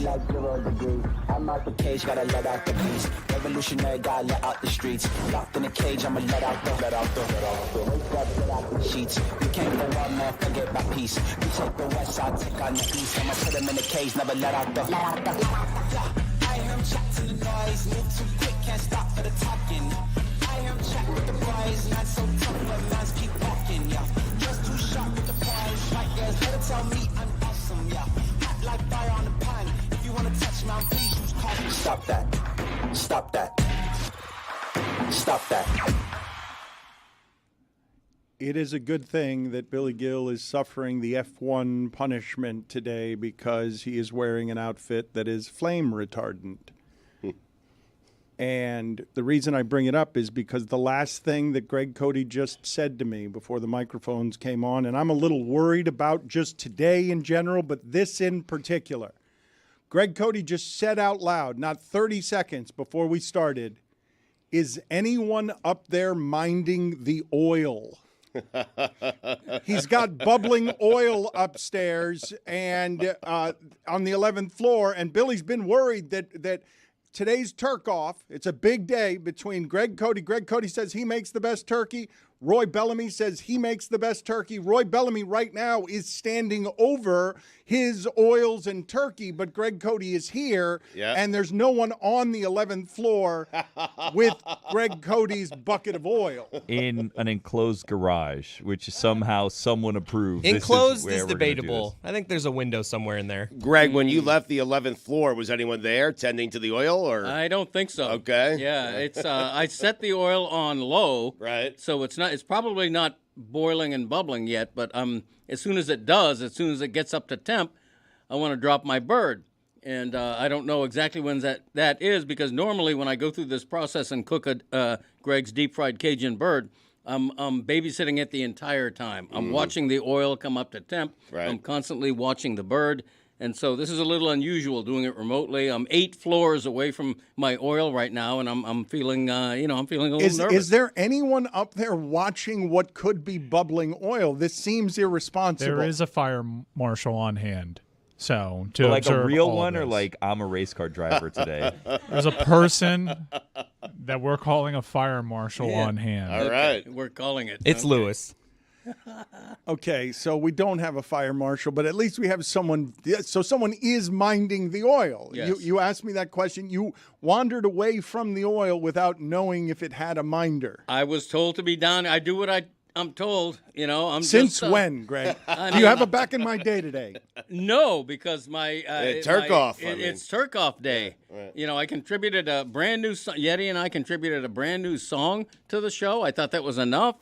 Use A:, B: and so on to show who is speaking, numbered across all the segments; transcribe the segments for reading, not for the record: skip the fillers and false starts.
A: like 0 degrees. I'm out the cage, gotta let out the beast. Revolutionary, gotta let out the streets. Locked in a cage, I'ma let out the sheets. You can't go on, man, forget my peace. You take the west, I'll take on the east. I'ma put him in the cage, never let out the. I hear him chat to the noise, move too quick, can't stop for the talking. I hear him chat with the boys, not so tough, but lines keep walking, yeah. Just too sharp with the prize, like guys, better tell me I'm awesome, yeah. Hot like fire on the pan, if you wanna touch me, please use caution. Stop that, stop that, stop that.
B: It is a good thing that Billy Gill is suffering the F1 punishment today because he is wearing an outfit that is flame retardant. And the reason I bring it up is because the last thing that Greg Cody just said to me before the microphones came on, and I'm a little worried about just today in general, but this in particular. Greg Cody just said out loud, not 30 seconds before we started, "Is anyone up there minding the oil?" He's got bubbling oil upstairs and on the 11th floor, and Billy's been worried that today's Turk Off. It's a big day between Greg Cody. Greg Cody says he makes the best turkey. Roy Bellamy says he makes the best turkey. Roy Bellamy right now is standing over his oils and turkey, but Greg Cody is here, and there's no one on the 11th floor with Greg Cody's bucket of oil.
C: In an enclosed garage, which somehow someone approved.
D: Enclosed is debatable. I think there's a window somewhere in there.
E: Greg, when you left the 11th floor, was anyone there tending to the oil? Or
F: I don't think so.
E: Okay.
F: Yeah, it's I set the oil on low.
E: Right.
F: So it's probably not boiling and bubbling yet, but as soon as it gets up to temp, I want to drop my bird. And I don't know exactly when that is, because normally when I go through this process and cook Greg's deep fried Cajun bird, I'm babysitting it the entire time. I'm watching the oil come up to temp.
E: Right.
F: I'm constantly watching the bird. And so this is a little unusual doing it remotely. I'm 8 floors away from my oil right now, and I'm feeling, I'm feeling a little nervous.
B: Is there anyone up there watching what could be bubbling oil? This seems irresponsible.
G: There is a fire marshal on hand. So to
C: like a
G: observe
C: real
G: all
C: one,
G: of
C: or
G: this.
C: like I'm a race car driver today?
G: There's a person that we're calling a fire marshal on hand.
E: All right.
F: We're calling it.
D: It's Lewis.
B: Okay, so we don't have a fire marshal, but at least we have someone. So someone is minding the oil.
F: Yes.
B: You asked me that question. You wandered away from the oil without knowing if it had a minder.
F: I was told to be down. I do what I'm told.
B: Since when, Greg? Do you have a back in my day today?
F: No, because my
E: Turk Off.
F: It's Turk Off day. Right. I contributed a brand new Yeti, and I contributed a brand new song to the show. I thought that was enough.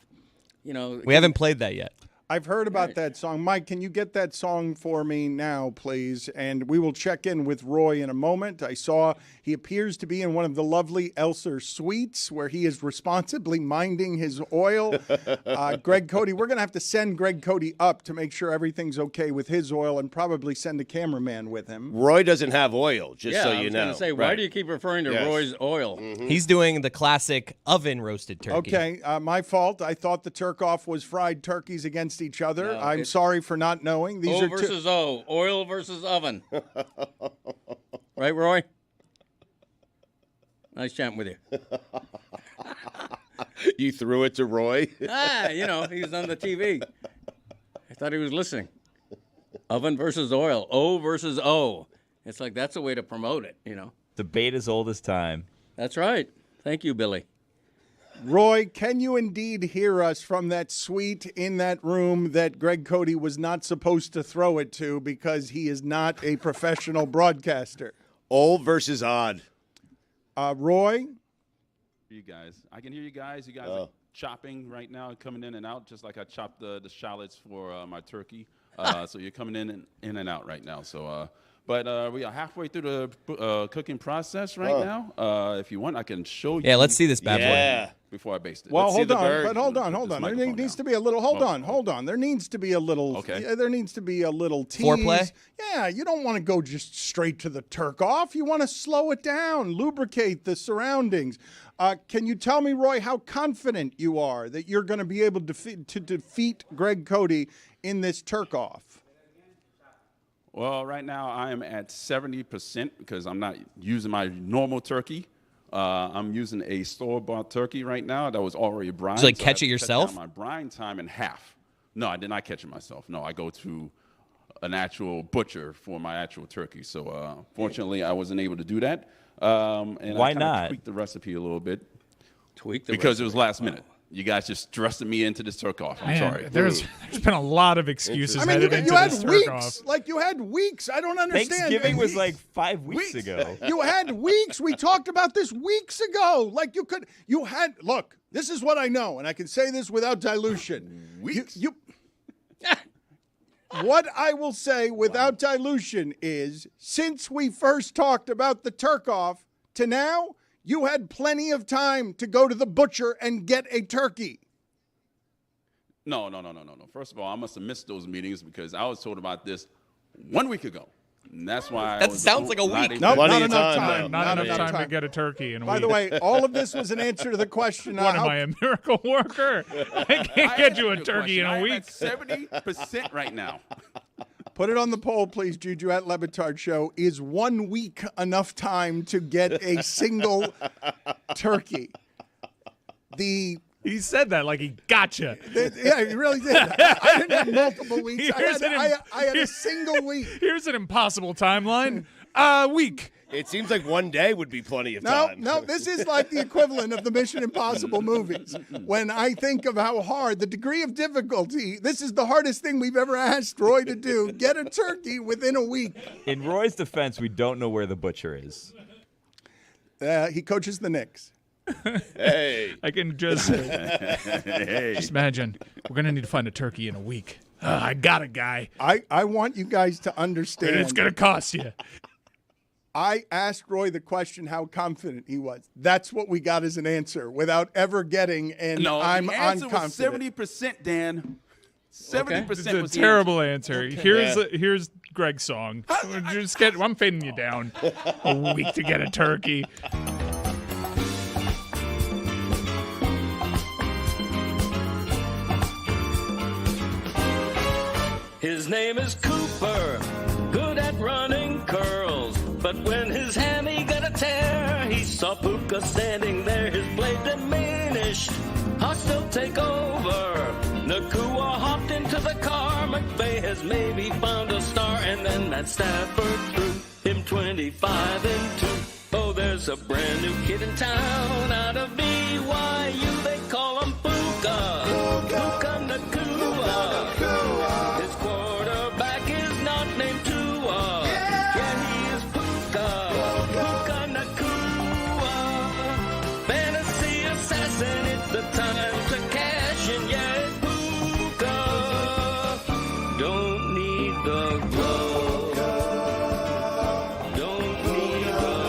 D: We haven't played that yet.
B: I've heard about that song. Mike, can you get that song for me now, please? And we will check in with Roy in a moment. I saw he appears to be in one of the lovely Elser suites where he is responsibly minding his oil. Greg Cody, we're going to have to send Greg Cody up to make sure everything's okay with his oil, and probably send a cameraman with him.
E: Roy doesn't have oil, just so you know.
F: I was going to say, why do you keep referring to Roy's oil?
E: Mm-hmm.
D: He's doing the classic oven roasted turkey.
B: Okay, my fault. I thought the Turk Off was fried turkeys against each other.
F: No,
B: I'm sorry for not knowing. These
F: O
B: are
F: versus O, oil versus oven. Right, Roy? Nice chatting with you.
E: You threw it to Roy?
F: He was on the TV. I thought he was listening. Oven versus oil, O versus O. It's like that's a way to promote it,
C: Debate as old as time.
F: That's right. Thank you, Billy.
B: Roy, can you indeed hear us from that suite in that room that Greg Cody was not supposed to throw it to because he is not a professional broadcaster?
E: Old versus odd.
B: Roy?
H: You guys. I can hear you guys. You guys are chopping right now and coming in and out, just like I chopped the shallots for my turkey. So you're coming in and out right now. So, but we are halfway through the cooking process right now. If you want, I can show you.
D: Yeah, let's see this bad boy.
H: Before I baste it.
B: Well,
H: Let's see
B: hold
H: the
B: on.
H: bird.
B: But hold on. There needs to be a little. Hold on. There needs to be a little.
H: Okay.
B: There needs to be a little tease.
D: Foreplay?
B: Yeah, you don't want to go just straight to the Turk Off. You want to slow it down, lubricate the surroundings. Can you tell me, Roy, how confident you are that you're going to be able to defeat Greg Cody in this Turk Off?
H: Well, right now I am at 70% because I'm not using my normal turkey. I'm using a store-bought turkey right now that was already brined.
D: Did you, like,
H: so
D: catch
H: I
D: it
H: had to
D: yourself?
H: Cut down my brine time in half. No, I did not catch it myself. No, I go to an actual butcher for my actual turkey. So, fortunately, I wasn't able to do that. And
C: Why
H: I kinda
C: not?
H: tweaked the recipe a little bit
F: Tweak the
H: because it
F: recipe.
H: was last minute. You guys just thrusted me into this Turk Off. I'm
G: Man,
H: sorry.
G: there's been a lot of excuses
B: I mean,
G: headed
B: you
G: into
B: had
G: this Turk
B: weeks.
G: Off.
B: Like, you had weeks. I don't understand.
C: Thanksgiving was like 5 weeks ago.
B: You had weeks. We talked about this weeks ago. Like, look, this is what I know, and I can say this without dilution.
E: Weeks?
B: What I will say without dilution is, since we first talked about the Turk Off to now, you had plenty of time to go to the butcher and get a turkey.
H: No. First of all, I must have missed those meetings because I was told about this 1 week ago. And that's why
D: That sounds like a week.
B: No,
E: Plenty
B: not
E: of
B: enough
E: time,
B: time.
E: though.
G: Not enough
B: enough
G: time to get a turkey in a
B: By
G: week.
B: the way, all of this was an answer to the question.
G: What am I, a miracle worker? I can't get you a turkey in a week.
H: 70% right now.
B: Put it on the poll, please, Juju at Le Batard Show. Is 1 week enough time to get a single turkey?
G: He said that like he gotcha.
B: Yeah, he really did. I didn't have multiple weeks.
G: Here's
B: I had a single week.
G: Here's an impossible timeline. A week.
E: It seems like 1 day would be plenty of
B: No,
E: time.
B: no, this is like the equivalent of the Mission Impossible movies. When I think of how hard, the degree of difficulty, this is the hardest thing we've ever asked Roy to do. Get a turkey within a week.
C: In Roy's defense, we don't know where the butcher is.
B: He coaches the Knicks.
E: Hey.
G: I can just imagine we're gonna need to find a turkey in a week. I got a guy.
B: I want you guys to
G: And
B: understand.
G: it's gonna cost you.
B: I asked Roy the question how confident he was. That's what we got as an answer without ever getting, and
H: No,
B: I'm
H: the answer was
B: unconfident.
H: 70%, Dan. 70%
G: It's
H: was
G: a
H: the
G: terrible answer. Here's
E: Yeah.
G: here's Greg's song. I'm fading you down. A week to get a turkey.
F: His name is Cooper, good at running curls. But when his hammy got a tear, he saw Puka standing there, his blade diminished. Hostile take over. Nakua hopped into the car. McVay has maybe found a star. And then Matt Stafford threw him 25 and 2. Oh, there's a brand new kid in town out of BYU. They call him Puka. Puka Nakua. His quarterback is not named Tua. Yeah, he is Puka. Puka Nakua. Fantasy assassin, it's the time to cash in. Yeah, it's Puka. Don't need the glove. Don't need the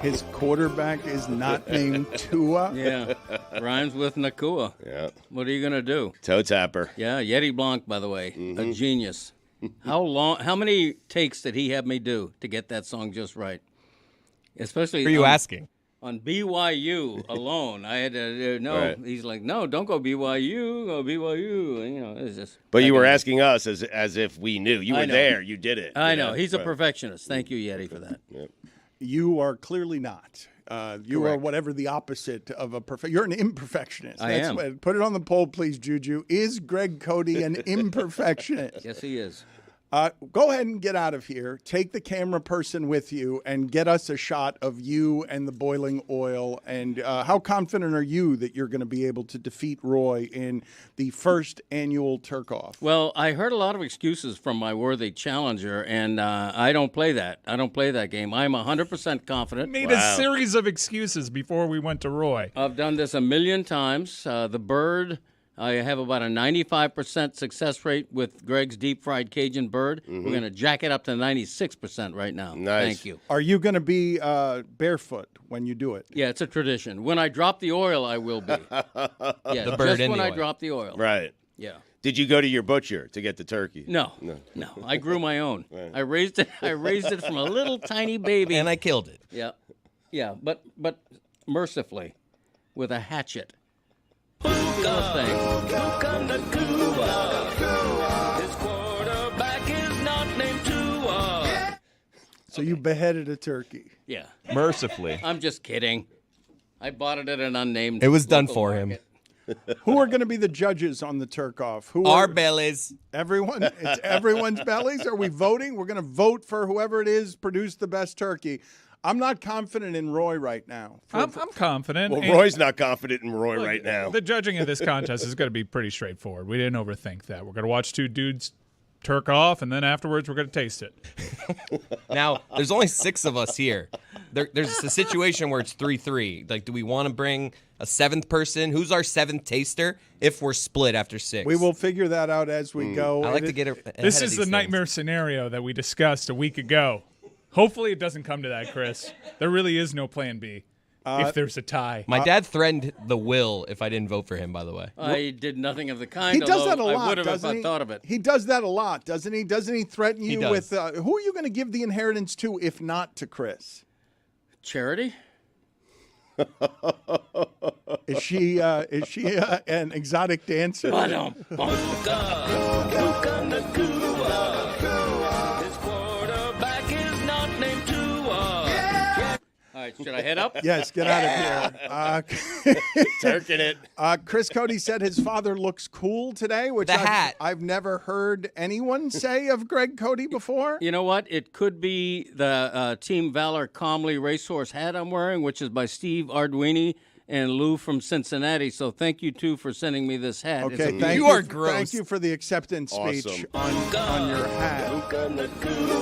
B: His quarterback is not named Tua.
F: Yeah, rhymes with Nakua.
E: Yeah.
F: What are you gonna do?
E: Toe tapper.
F: Yeah, Yeti Blanc, by the way, a genius. How many takes did he have me do to get that song just right? Especially
D: Who are you asking?
F: on BYU alone. I had to no.
E: Right.
F: He's like, no, don't go BYU, go BYU. And, you know, it's just.
E: But you were asking us as if we knew. You
F: I
E: were
F: know.
E: there. You did it.
F: I
E: you
F: know he's a
E: Right.
F: perfectionist. Thank you, Yeti, for that.
B: You are clearly not. You are
F: Correct.
B: whatever the opposite of a perfect. You're an imperfectionist.
F: I am.
B: Put it on the poll, please, Juju. Is Greg Cody an imperfectionist?
F: Yes, he is.
B: Go ahead and get out of here. Take the camera person with you and get us a shot of you and the boiling oil. And how confident are you that you're going to be able to defeat Roy in the first annual Turk Off?
F: Well, I heard a lot of excuses from my worthy challenger, and I don't play that. I don't play that game. I'm 100% confident.
G: Made a series of excuses before we went to Roy.
F: I've done this a million times. The bird, I have about a 95% success rate with Greg's deep fried Cajun bird. We're going to jack it up to 96% right now.
E: Nice.
F: Thank you.
B: Are you going to be barefoot when you do it?
F: Yeah, it's a tradition. When I drop the oil, I will be. Yeah,
D: The bird
F: just
D: in
F: when
D: the
F: I
D: oil.
F: drop the oil.
E: Right.
F: Yeah.
E: Did you go to your butcher to get the turkey?
F: No. I grew my own. I raised it. I raised it from a little tiny baby.
D: And I killed it.
F: Yeah, but mercifully, with a hatchet. Those things.
B: So you beheaded a turkey.
F: Yeah.
C: Mercifully.
F: I'm just kidding. I bought it at an unnamed.
D: It was done
F: local
D: for
F: market.
D: him.
B: Who are going to be the judges on the Turk Off? Who
D: Our
B: are
D: bellies.
B: everyone? It's everyone's bellies. Are we voting? We're going to vote for whoever it is produced the best turkey. I'm not confident in Roy right now.
G: I'm confident.
E: Well,
G: And
E: Roy's not confident in Roy right now.
G: The judging of this contest is going to be pretty straightforward. We didn't overthink that. We're going to watch two dudes Turk off, and then afterwards we're going to taste it.
D: Now, there's only 6 of us here. There's a situation where it's 3-3. Like, do we want to bring a 7th person? Who's our 7th taster if we're split after 6?
B: We will figure that out as we go.
D: I like to get ahead
G: This
D: of
G: is
D: these
G: the
D: things.
G: nightmare scenario that we discussed a week ago. Hopefully it doesn't come to that, Chris. There really is no plan B if there's a tie.
D: My dad threatened the will if I didn't vote for him, by the way.
F: I did nothing of the kind.
B: He does that a
F: although
B: lot,
F: I would have if
B: doesn't
F: I
B: he?
F: thought of it.
B: He does that a lot, doesn't he? Doesn't he threaten you
D: does.
B: with who are you going to give the inheritance to if not to Chris?
F: Charity?
B: Is she an exotic dancer?
F: All right, should I head up?
B: Yes, get out of here.
E: Turking it.
B: Chris Cody said his father looks cool today, which
D: The hat.
B: I've never heard anyone say of Greg Cody before.
F: You know what? It could be the Team Valor Calmly racehorse hat I'm wearing, which is by Steve Arduini and Lou from Cincinnati. So thank you, two, for sending me this hat. It's a
B: Okay, thank
D: You
B: you.
D: are gross.
B: Thank you for the acceptance speech
E: Awesome.
B: on your hat.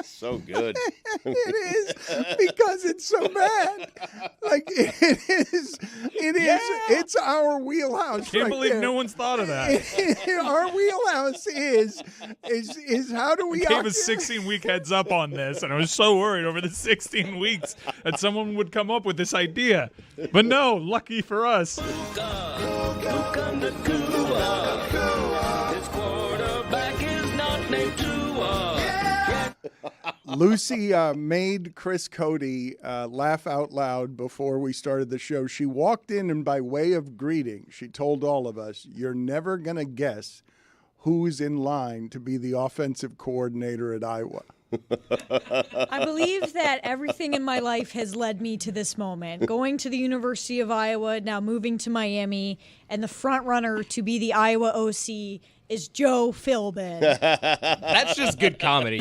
E: So good.
B: It is because it's so bad. Like it is. It's our wheelhouse.
G: Can't
B: right
G: believe
B: there.
G: no one's thought of that.
B: Our wheelhouse is how do we
G: Gave a
B: occup-
G: 16-week heads up on this, and I was so worried over the 16 weeks that someone would come up with this idea. But no, lucky for us.
B: Lucy made Chris Cody laugh out loud before we started the show. She walked in, and by way of greeting, she told all of us, "You're never going to guess who's in line to be the offensive coordinator at Iowa."
I: I believe that everything in my life has led me to this moment. Going to the University of Iowa, now moving to Miami, and the front runner to be the Iowa OC is Joe Philbin.
D: That's just good comedy.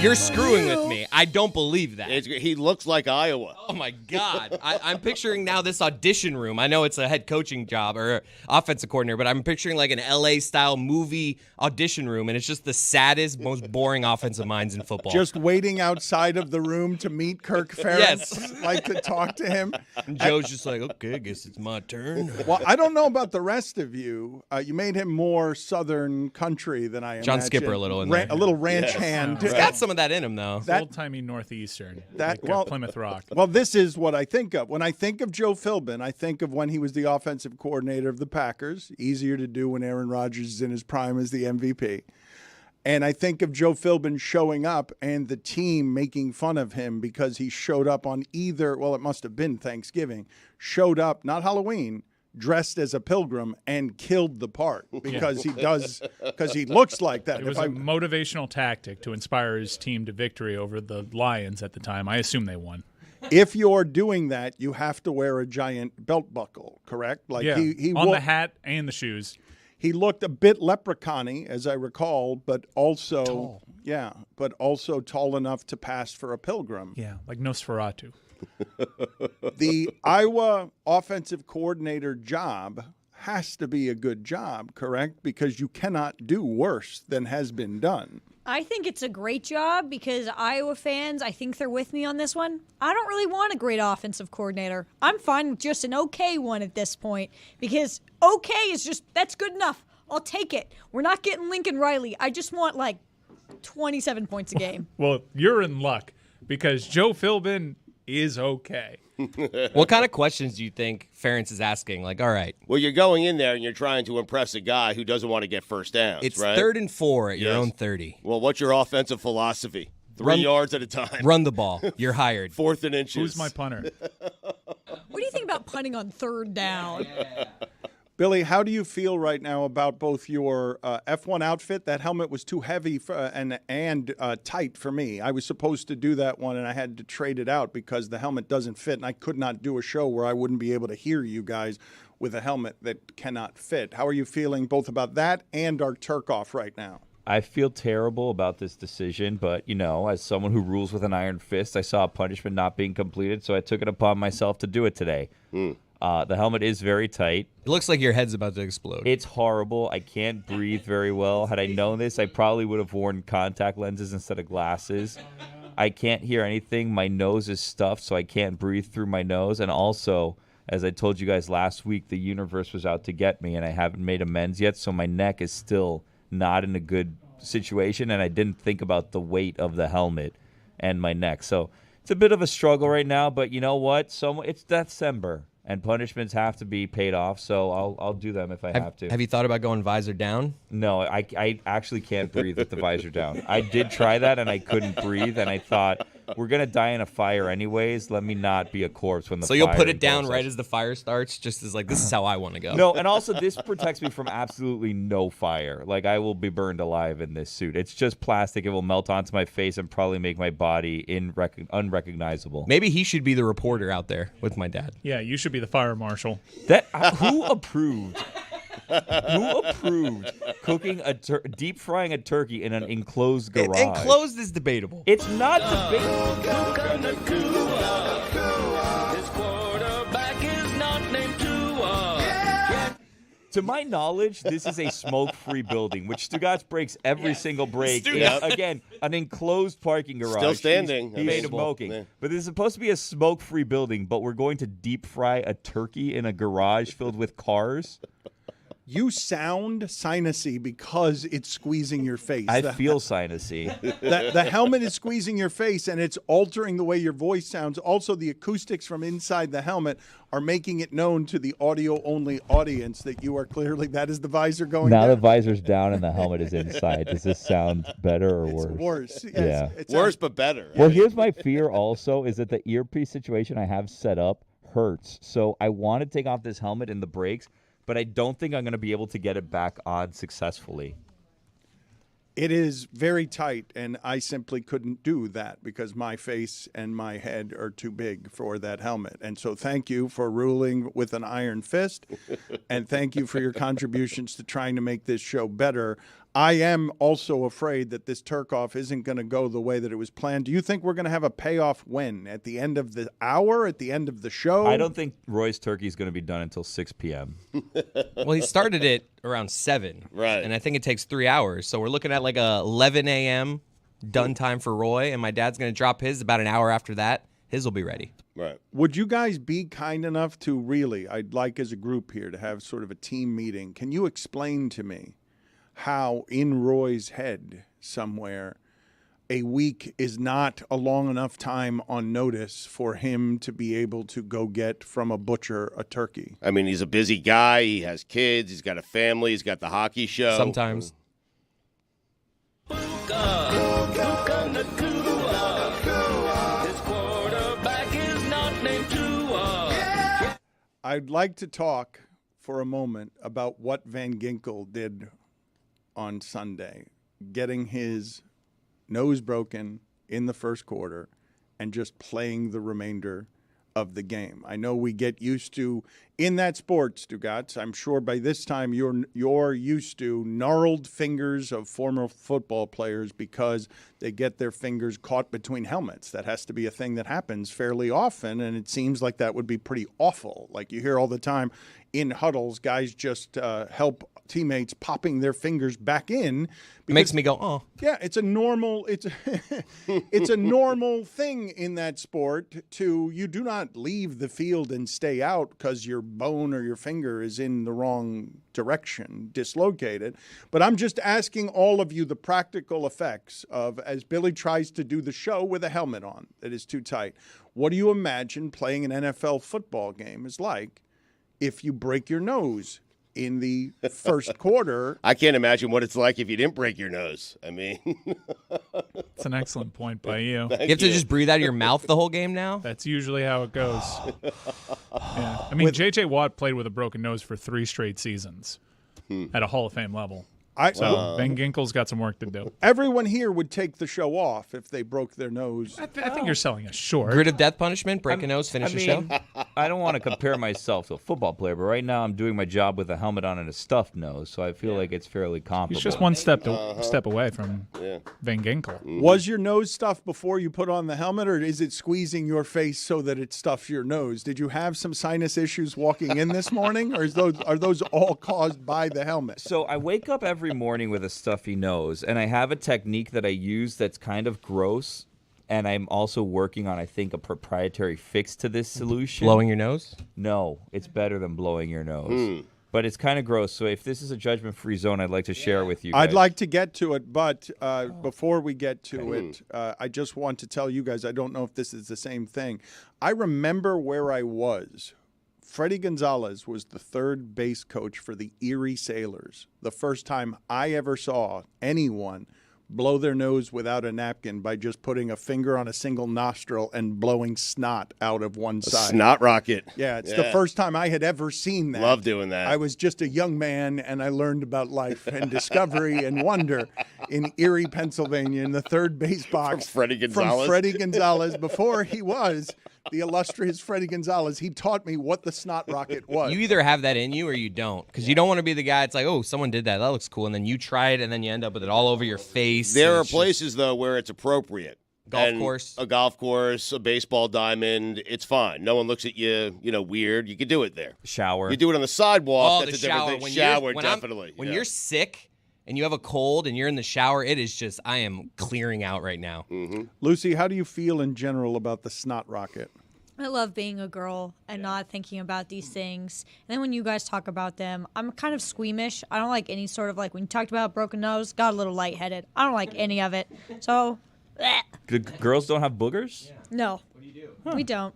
D: You're screwing with me. I don't believe that.
E: He looks like Iowa.
D: Oh, my God. I'm picturing now this audition room. I know it's a head coaching job or offensive coordinator, but I'm picturing like an LA-style movie audition room, and it's just the saddest, most boring offensive minds in football.
B: Just waiting outside of the room to meet Kirk Ferentz,
D: Yes.
B: like to talk to him.
D: And Joe's just like, okay, I guess it's my turn.
B: Well, I don't know about the rest of you. You made him more Southern country than I
D: John
B: imagine.
D: Skipper a little in there.
B: A little ranch hand.
D: He's got some of that in him, though.
B: That-
G: Old-timey Northeastern.
B: That-
G: like,
B: well-
G: Plymouth Rock.
B: Well, this is what I think of. When I think of Joe Philbin, I think of when he was the offensive coordinator of the Packers. Easier to do when Aaron Rodgers is in his prime as the MVP. And I think of Joe Philbin showing up and the team making fun of him because he showed up on it must have been Thanksgiving, showed up, not Halloween, dressed as a pilgrim and killed the part because he looks like that.
G: It was a motivational tactic to inspire his team to victory over the Lions at the time. I assume they won.
B: If you're doing that, you have to wear a giant belt buckle, correct? Like
G: Yeah,
B: he
G: on
B: wo-
G: the hat and the shoes.
B: He looked a bit leprechaun-y, as I recall, but also tall enough to pass for a pilgrim.
G: Yeah, like Nosferatu.
B: The Iowa offensive coordinator job has to be a good job, correct? Because you cannot do worse than has been done.
I: I think it's a great job because Iowa fans, I think they're with me on this one. I don't really want a great offensive coordinator. I'm fine with just an okay one at this point because okay is that's good enough. I'll take it. We're not getting Lincoln Riley. I just want like 27 points a game.
G: Well, you're in luck because Joe Philbin is okay.
D: What kind of questions do you think Ferentz is asking? Like, all right,
E: Well, you're going in there and you're trying to impress a guy who doesn't want to get first downs,
D: it's
E: right?
D: 3rd and 4 at your
E: Yes.
D: own 30.
E: Well, what's your offensive philosophy? 3 yards at a time.
D: Run the ball. You're hired.
E: 4th and inches.
G: Who's my punter?
I: What do you think about punting on 3rd down?
B: Billy, how do you feel right now about both your F1 outfit? That helmet was too heavy and tight for me. I was supposed to do that one, and I had to trade it out because the helmet doesn't fit, and I could not do a show where I wouldn't be able to hear you guys with a helmet that cannot fit. How are you feeling both about that and our Turk Off right now?
C: I feel terrible about this decision, but, as someone who rules with an iron fist, I saw a punishment not being completed, so I took it upon myself to do it today. The helmet is very tight.
D: It looks like your head's about to explode.
C: It's horrible. I can't breathe very well. Had I known this, I probably would have worn contact lenses instead of glasses. I can't hear anything. My nose is stuffed, so I can't breathe through my nose. And also, as I told you guys last week, the universe was out to get me, and I haven't made amends yet, so my neck is still not in a good situation, and I didn't think about the weight of the helmet and my neck. So it's a bit of a struggle right now, but you know what? It's December. And punishments have to be paid off, so I'll do them if I have to.
D: Have you thought about going visor down?
C: No, I actually can't breathe with the visor down. I did try that, and I couldn't breathe, and I thought, we're going to die in a fire anyways. Let me not be a corpse when the fire
D: So you'll put it down
C: engulfs
D: right
C: us.
D: as the fire starts, just as like, this is how I want to go.
C: No, and also this protects me from absolutely no fire. Like, I will be burned alive in this suit. It's just plastic. It will melt onto my face and probably make my body unrecognizable.
D: Maybe he should be the reporter out there with my dad.
G: Yeah, you should be the fire marshal.
C: Who approved? Who approved cooking deep frying a turkey in an enclosed garage?
D: Enclosed is debatable.
C: It's not debatable. To my knowledge, this is a smoke-free building, which Stugotz breaks every single break. It's, again, an enclosed parking garage.
E: Still standing.
C: He's smoking.
E: Yeah.
C: But this is supposed to be a smoke-free building, but we're going to deep fry a turkey in a garage filled with cars?
B: You sound sinusy because it's squeezing your face.
C: I feel sinusy.
B: The helmet is squeezing your face, and it's altering the way your voice sounds. Also, the acoustics from inside the helmet are making it known to the audio-only audience that you are clearly, that is the visor going
C: Now
B: down.
C: the visor's down and the helmet is inside. Does this sound better or worse?
B: Worse. Yes,
C: Yeah.
B: it
E: Worse,
B: sounds-
E: but better.
C: Well, here's my fear also is that the earpiece situation I have set up hurts. So I want to take off this helmet and the brakes, but I don't think I'm going to be able to get it back on successfully.
B: It is very tight, and I simply couldn't do that because my face and my head are too big for that helmet. And so thank you for ruling with an iron fist, and thank you for your contributions to trying to make this show better. I am also afraid that this Turk Off isn't going to go the way that it was planned. Do you think we're going to have a payoff when? At the end of the hour? At the end of the show?
C: I don't think Roy's turkey is going to be done until 6 p.m.
D: Well, he started it around 7.
E: Right.
D: And I think it takes 3 hours. So we're looking at like a 11 a.m. done time for Roy, and my dad's going to drop his about an hour after that. His will be ready.
E: Right.
B: Would you guys be kind enough to really, I'd like as a group here to have sort of a team meeting. Can you explain to me how in Roy's head somewhere a week is not a long enough time on notice for him to be able to go get from a butcher a turkey?
E: I mean, he's a busy guy. He has kids. He's got a family. He's got the hockey show.
D: Sometimes.
B: I'd like to talk for a moment about what Van Ginkel did on Sunday, getting his nose broken in the first quarter and just playing the remainder of the game. I know we get used to, in that sport, Stugotz, I'm sure by this time you're used to gnarled fingers of former football players because they get their fingers caught between helmets. That has to be a thing that happens fairly often, and it seems like that would be pretty awful. Like you hear all the time in huddles, guys just help teammates popping their fingers back in.
D: It makes me go, oh.
B: Yeah, it's a normal it's a normal thing in that sport to you do not leave the field and stay out because your bone or your finger is in the wrong direction, dislocated. But I'm just asking all of you the practical effects of as Billy tries to do the show with a helmet on that is too tight. What do you imagine playing an NFL football game is like if you break your nose in the first quarter.
E: I can't imagine what it's like if you didn't break your nose. I mean,
G: It's an excellent point by you.
D: You have to just breathe out of your mouth the whole game now?
G: That's usually how it goes. Yeah. I mean, J.J. Watt played with a broken nose for 3 straight seasons at a Hall of Fame level. So Ben Ginkel's got some work to do.
B: Everyone here would take the show off if they broke their nose.
G: I think you're selling us short.
D: Grid of death punishment, break a nose, finish the show?
C: I don't want to compare myself to a football player, but right now I'm doing my job with a helmet on and a stuffed nose, so I feel like it's fairly comparable.
G: He's just one step away from Ben Ginkel.
B: Was your nose stuffed before you put on the helmet, or is it squeezing your face so that it stuffs your nose? Did you have some sinus issues walking in this morning, or are those all caused by the helmet?
C: So I wake up every morning with a stuffy nose, and I have a technique that I use that's kind of gross, and I'm also working on, I think, a proprietary fix to this solution.
D: Blowing your nose?
C: No, it's better than blowing your nose. But it's kind of gross, so if this is a judgment-free zone, I'd like to share with you guys.
B: I'd like to get to it, but before we get to it, I just want to tell you guys, I don't know if this is the same thing. I remember where I was. Freddie Gonzalez was the third base coach for the Erie Sailors. The first time I ever saw anyone blow their nose without a napkin by just putting a finger on a single nostril and blowing snot out of one side.
E: snot rocket.
B: Yeah, it's the first time I had ever seen that.
E: Love doing that.
B: I was just a young man, and I learned about life and discovery and wonder in Erie, Pennsylvania, in the third base box.
E: From Freddie Gonzalez?
B: From Freddie Gonzalez. Before he was the illustrious Freddie Gonzalez, he taught me what the snot rocket was.
D: You either have that in you or you don't, because you don't want to be the guy. It's like, oh, someone did that. That looks cool, and then you try it, and then you end up with it all over your face.
E: There are places though where it's appropriate.
D: Golf course,
E: a golf course, a baseball diamond. It's fine. No one looks at you, weird. You can do it there.
C: Shower.
E: You do it on the sidewalk. That's
D: the
E: a different thing. Shower, definitely.
D: When you're sick and you have a cold and you're in the shower, it is just, I am clearing out right now.
B: Lucy, how do you feel in general about the snot rocket?
I: I love being a girl and not thinking about these things. And then when you guys talk about them, I'm kind of squeamish. I don't like any sort of, like, when you talked about broken nose, got a little lightheaded. I don't like any of it. So, bleh.
C: Good girls don't have boogers?
I: No. What do you do? We don't.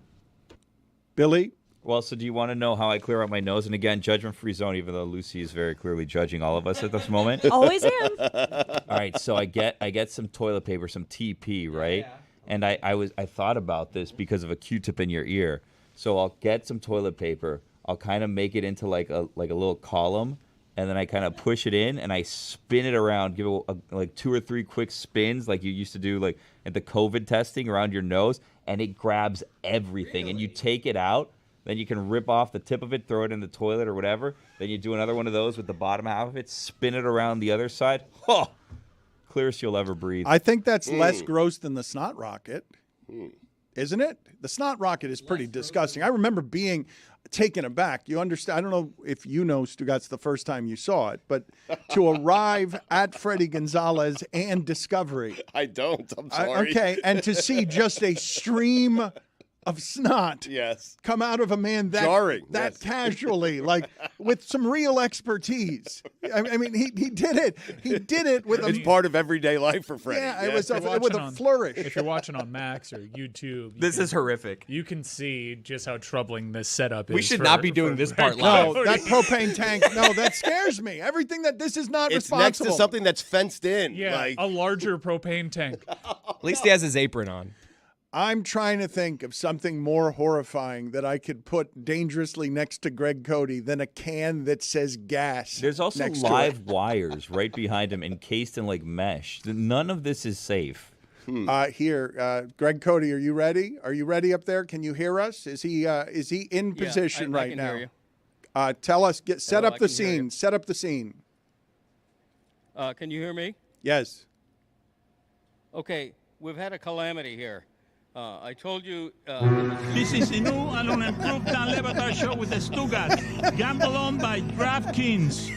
B: Billy?
C: Well, so do you want to know how I clear out my nose? And again, judgment-free zone, even though Lucy is very clearly judging all of us at this moment.
I: Always am.
C: All right, so I get some toilet paper, some TP, right? Yeah. And I thought about this because of a Q-tip in your ear. So I'll get some toilet paper. I'll kind of make it into like a little column, and then I kind of push it in and I spin it around, give it like 2 or 3 quick spins, like you used to do like at the COVID testing around your nose, and it grabs everything. Really? And you take it out, then you can rip off the tip of it, throw it in the toilet or whatever. Then you do another one of those with the bottom half of it, spin it around the other side. Oh! Clearest you'll ever breathe.
B: I think that's less gross than the snot rocket, isn't it? The snot rocket is pretty disgusting. I remember being taken aback. You understand? I don't know if you know, Stugotz, the first time you saw it, but to arrive at Freddie Gonzalez and Discovery.
E: I don't. I'm sorry.
B: Okay, and to see just a stream of snot come out of a man that casually, like with some real expertise. I mean, he did it. He did it with
E: It's part of everyday life for Freddie.
B: Yeah, it was with a flourish.
G: If you're watching on Max or YouTube,
D: this is horrific.
G: You can see just how troubling this setup is.
D: We should not be doing this part
B: live.
D: No,
B: that propane tank. No, that scares me. Everything that this is not responsible.
E: It's next to something that's fenced in.
G: Yeah,
E: like
G: a larger propane tank.
D: At least he has his apron on.
B: I'm trying to think of something more horrifying that I could put dangerously next to Greg Cody than a can that says gas.
C: There's also live wires right behind him encased in like mesh. None of this is safe.
B: Greg Cody, are you ready? Are you ready up there? Can you hear us? Is he in position right
F: I can
B: now?
F: Hear you.
B: Tell us, set up the scene. Set up the scene.
F: Can you hear me?
B: Yes.
F: Okay, we've had a calamity here. I told you.
J: This is the new and unimproved Dan Le Batard Show with the Stugotz. Gamble on by DraftKings.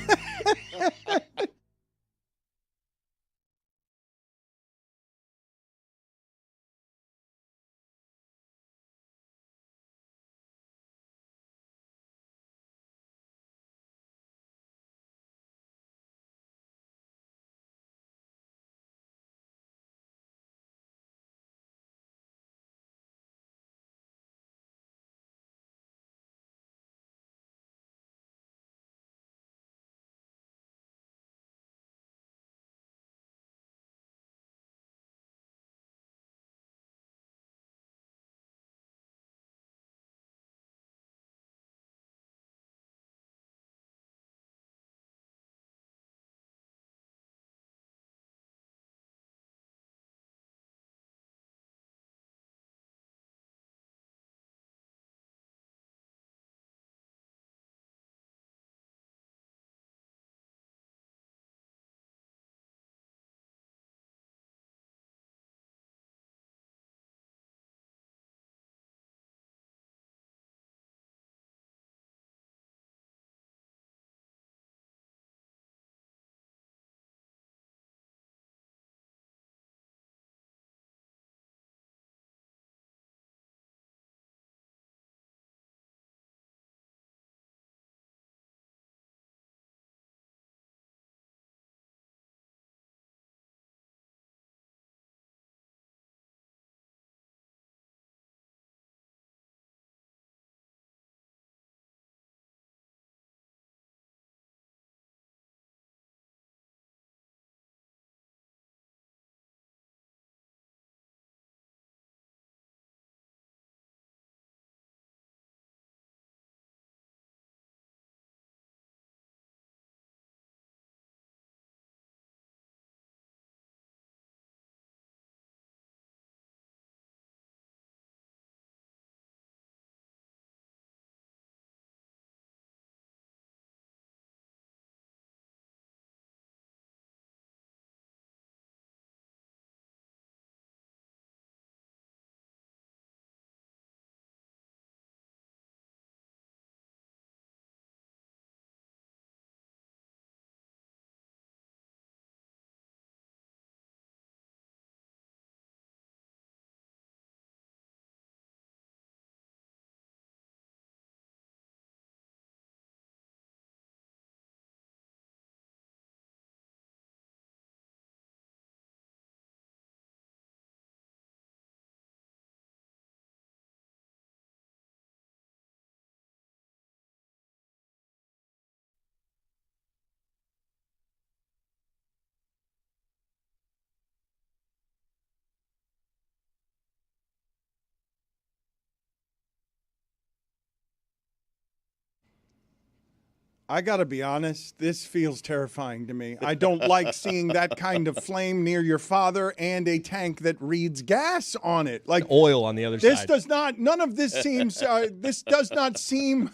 B: I got to be honest, this feels terrifying to me. I don't like seeing that kind of flame near your father and a tank that reads gas on it. Like
D: oil on the other side.
B: None of this seems, this does not seem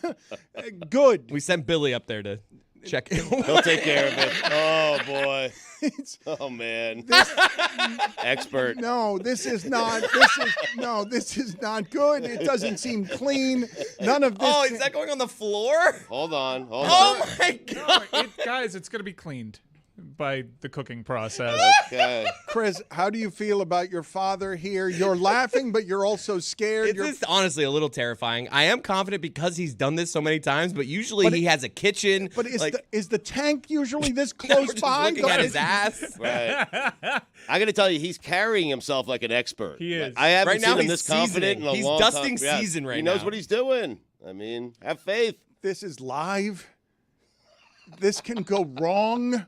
B: good.
D: We sent Billy up there to check it.
E: He'll take care of it. Oh, boy. Oh, man. Expert.
B: No, this is not good. It doesn't seem clean. None of this.
D: Oh, is that going on the floor?
E: Hold on.
D: Oh, my God.
G: Guys, it's going to be cleaned by the cooking process.
E: Okay.
B: Chris, how do you feel about your father here? You're laughing, but you're also scared.
D: It's just honestly a little terrifying. I am confident because he's done this so many times, but usually he has a kitchen.
B: But is the tank usually this
D: We're
B: close
D: just
B: by?
D: looking at his ass.
E: Right. I got to tell you, he's carrying himself like an expert.
G: He is.
E: I haven't
D: Right now
E: seen him
D: he's
E: this confident in a
D: He's
E: long
D: dusting
E: time. Yeah,
D: season right
E: He knows
D: now.
E: what he's doing. I mean, have faith.
B: This is live. This can go wrong.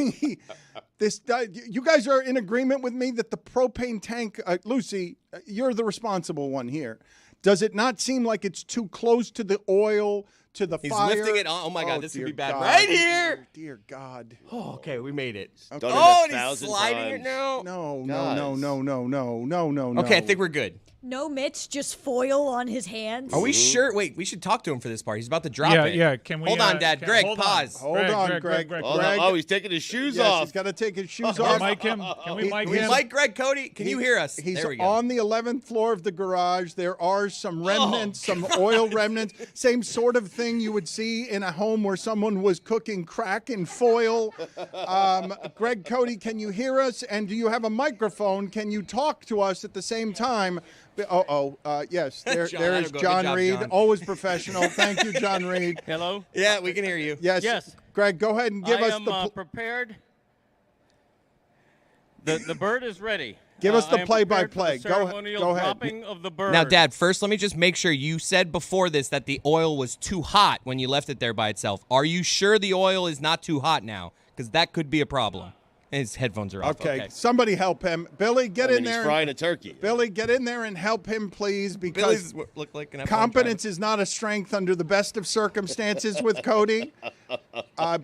B: You guys are in agreement with me that the propane tank, Lucy, you're the responsible one here. Does it not seem like it's too close to the oil, to the
D: He's
B: fire?
D: lifting it. Oh my God, this could
B: dear
D: be bad.
B: God.
D: Right here.
B: Dear God.
D: Oh, okay, we made it.
E: Done it
D: Oh, and
E: 1,000
D: he's sliding it
E: times.
D: now.
B: No.
D: Okay, I think we're good.
I: No mitts, just foil on his hands.
D: Are we sure? Wait, we should talk to him for this part. He's about to drop
G: Yeah,
D: it.
G: yeah. Can we?
D: Hold on, Dad. Greg,
G: hold on.
D: pause.
B: Hold on, Greg.
E: Hold on. Oh, he's taking his shoes
B: Yes,
E: off.
B: he's got to take his shoes
G: Can we
B: off.
G: mic him? Can we mic him?
D: Mike, Greg, Cody, can you hear us?
B: He's
D: There we go.
B: on the 11th floor of the garage. There are some remnants, some oil remnants. Same sort of thing you would see in a home where someone was cooking crack in foil. Greg, Cody, can you hear us? And do you have a microphone? Can you talk to us at the same time? Yes, there
D: John,
B: is
D: that'll go.
B: John
D: Good job,
B: Reed,
D: John.
B: always professional. Thank you, John Reed.
F: Hello?
D: Yeah, we can hear you.
B: Yes,
F: Yes.
B: Greg, go ahead and give
F: I
B: us
F: am
B: the
F: prepared. The bird is ready.
B: Give us the
F: I am
B: play-by-play.
F: prepared for the
B: Go
F: ceremonial
B: ahead.
F: dropping of the bird.
D: Now, Dad, first let me just make sure you said before this that the oil was too hot when you left it there by itself. Are you sure the oil is not too hot now? Because that could be a problem. His headphones are off.
B: Okay, somebody help him. Billy, get in
E: He's
B: there.
E: frying a turkey.
B: Billy, get in there and help him, please, because
D: Billy's look like an F1
B: competence is not a strength under the best of circumstances with Cody.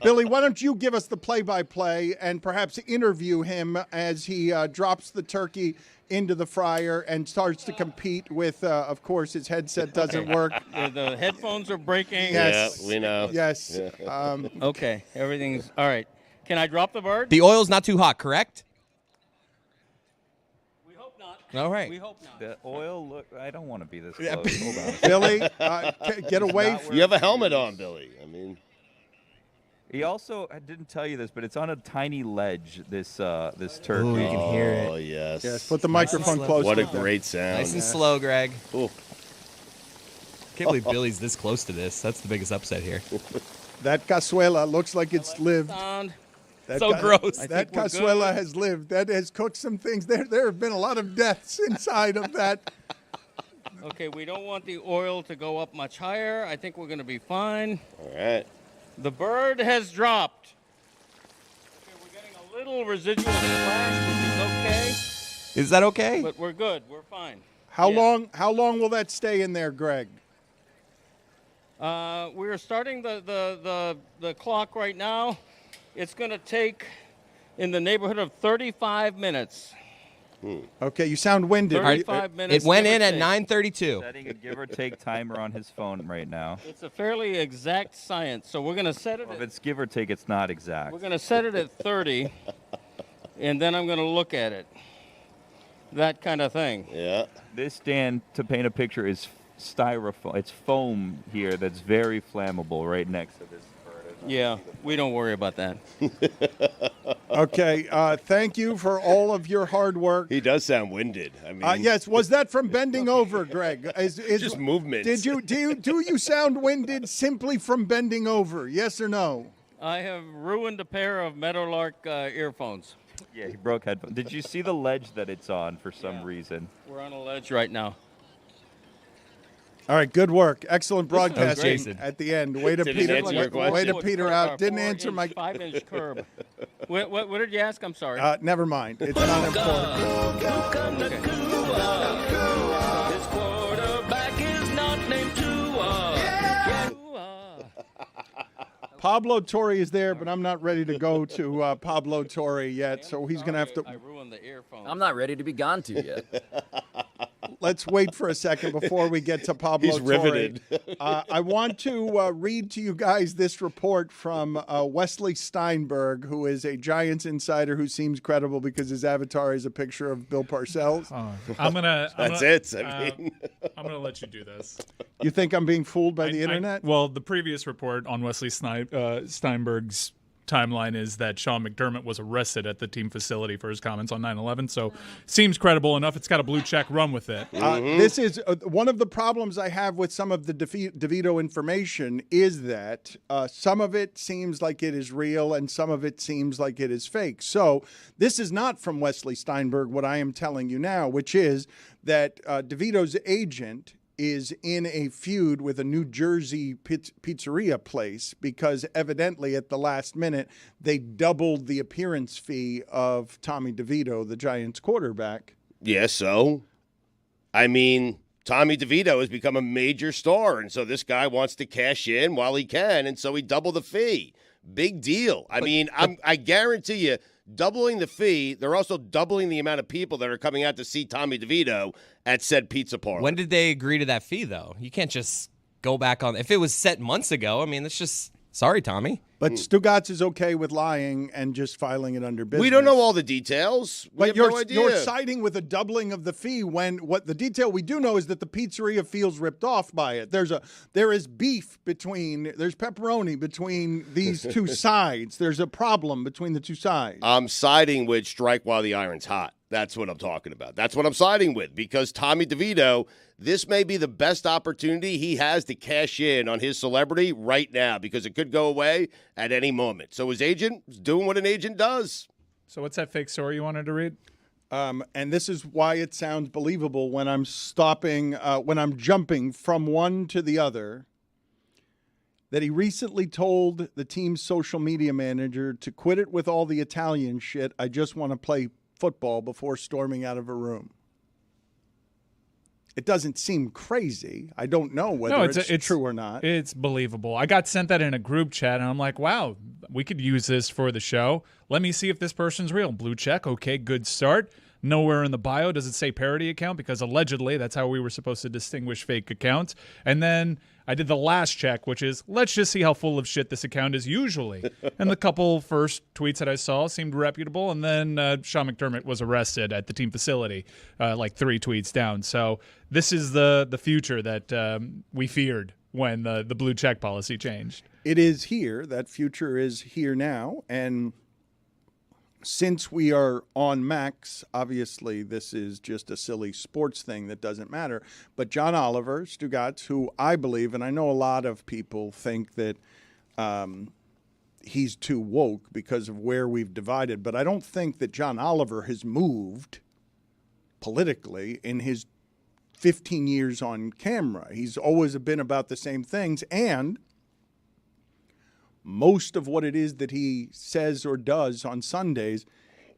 B: Billy, why don't you give us the play-by-play and perhaps interview him as he drops the turkey into the fryer and starts to compete with, of course, his headset doesn't work.
F: The headphones are breaking.
B: Yes.
E: Yeah, we know.
B: Yes.
F: Okay, everything's all right. Can I drop the bird?
D: The oil's not too hot, correct?
F: We hope not.
D: All right.
F: We hope not.
C: The oil look. I don't want to be this
D: Yeah.
C: close. Hold on.
B: Billy, get away.
E: You have a helmet on, Billy. I mean,
C: He also, I didn't tell you this, but it's on a tiny ledge. This turkey.
D: Ooh, you can hear it.
E: oh yes.
B: Yes, put the microphone close.
E: What a
B: to them.
E: great sound.
D: Nice and slow, Greg.
E: Ooh.
D: Can't believe Billy's this close to this. That's the biggest upset here.
B: That cazuela looks like it's lived.
F: Sound.
B: That
D: So gross. I
B: That
F: think we're
B: cazuela
F: good.
B: has lived. That has cooked some things. There have been a lot of deaths inside of that.
F: Okay, we don't want the oil to go up much higher. I think we're going to be fine.
E: All right.
F: The bird has dropped. Okay, we're getting a little residual splash, which is okay,
D: Is that okay?
F: but we're good. We're fine.
B: How
F: Yeah.
B: long will that stay in there, Greg?
F: We're starting the clock right now. It's going to take in the neighborhood of 35 minutes.
B: Okay, you sound winded.
F: 35 minutes.
D: It went
F: give or
D: in at
F: take.
D: 9:32.
C: Setting a give or take timer on his phone right now.
F: It's a fairly exact science, so we're going to set it.
C: If
F: At,
C: it's give or take, it's not exact.
F: we're going to set it at 30, and then I'm going to look at it. That kind of thing.
E: Yeah.
C: This, Dan, to paint a picture, is styrofoam. It's foam here that's very flammable right next to this bird.
F: Yeah, we don't worry about that.
B: Okay, thank you for all of your hard work.
E: He does sound winded. I mean,
B: Yes, was that from bending over, Greg? Is
E: just movements.
B: Do you sound winded simply from bending over? Yes or no?
F: I have ruined a pair of Meadowlark earphones.
C: Yeah, he broke headphones. Did you see the ledge that it's on for some
F: Yeah.
C: reason?
F: We're on a ledge right now.
B: All right, good work. Excellent broadcasting
D: Jason.
B: at the end. Way to
E: Did he
B: peter,
E: answer your question?
B: way to peter out. Didn't answer my.
F: 5-inch curb. What did you ask? I'm sorry.
B: Never mind. It's not important.
F: This quarterback is not named Tua.
B: Pablo Torre is there, but I'm not ready to go to Pablo Torre yet, so he's going to have to.
F: I ruined the earphone.
K: I'm not ready to be gone to yet.
B: Let's wait for a second before we get to Pablo
E: He's riveted.
B: Torre. I want to read to you guys this report from Wesley Steinberg, who is a Giants insider who seems credible because his avatar is a picture of Bill Parcells.
E: That's it.
G: I'm gonna let you do this.
B: You think I'm being fooled by the internet?
G: Well, the previous report on Wesley Steinberg's timeline is that Sean McDermott was arrested at the team facility for his comments on 9/11. So seems credible enough. It's got a blue check. Run with it.
B: This is one of the problems I have with some of the DeVito information is that some of it seems like it is real and some of it seems like it is fake. So this is not from Wesley Steinberg, what I am telling you now, which is that DeVito's agent is in a feud with a New Jersey pizzeria place because evidently at the last minute they doubled the appearance fee of Tommy DeVito, the Giants quarterback.
E: Yeah, so? I mean, Tommy DeVito has become a major star, and so this guy wants to cash in while he can, and so he doubled the fee. Big deal. I guarantee you, doubling the fee, they're also doubling the amount of people that are coming out to see Tommy DeVito at said pizza parlor.
D: When did they agree to that fee, though? You can't just go back on. If it was set months ago, I mean, that's just sorry, Tommy.
B: But Stugotz is okay with lying and just filing it under business.
E: We don't know all the details.
B: But you're siding with a doubling of the fee when what the detail we do know is that the pizzeria feels ripped off by it. There is beef there's pepperoni between these two sides. There's a problem between the two sides.
E: I'm siding with strike while the iron's hot. That's what I'm talking about. That's what I'm siding with because Tommy DeVito, this may be the best opportunity he has to cash in on his celebrity right now because it could go away at any moment. So his agent is doing what an agent does.
G: So what's that fake story you wanted to read?
B: And this is why it sounds believable when I'm when I'm jumping from one to the other, that he recently told the team's social media manager to quit it with all the Italian shit. I just want to play football before storming out of a room. It doesn't seem crazy. I don't know whether it's true or not.
G: It's believable. I got sent that in a group chat, and I'm like, wow, we could use this for the show. Let me see if this person's real. Blue check. Okay, good start. Nowhere in the bio does it say parody account because allegedly that's how we were supposed to distinguish fake accounts. And then I did the last check, which is let's just see how full of shit this account is usually. And the couple first tweets that I saw seemed reputable. And then Sean McDermott was arrested at the team facility like 3 tweets down. So this is the future that we feared when the blue check policy changed.
B: It is here. That future is here now. And since we are on Max, obviously this is just a silly sports thing that doesn't matter. But John Oliver, Stugotz, who I believe, and I know a lot of people think that he's too woke because of where we've divided, but I don't think that John Oliver has moved politically in his 15 years on camera. He's always been about the same things, and most of what it is that he says or does on Sundays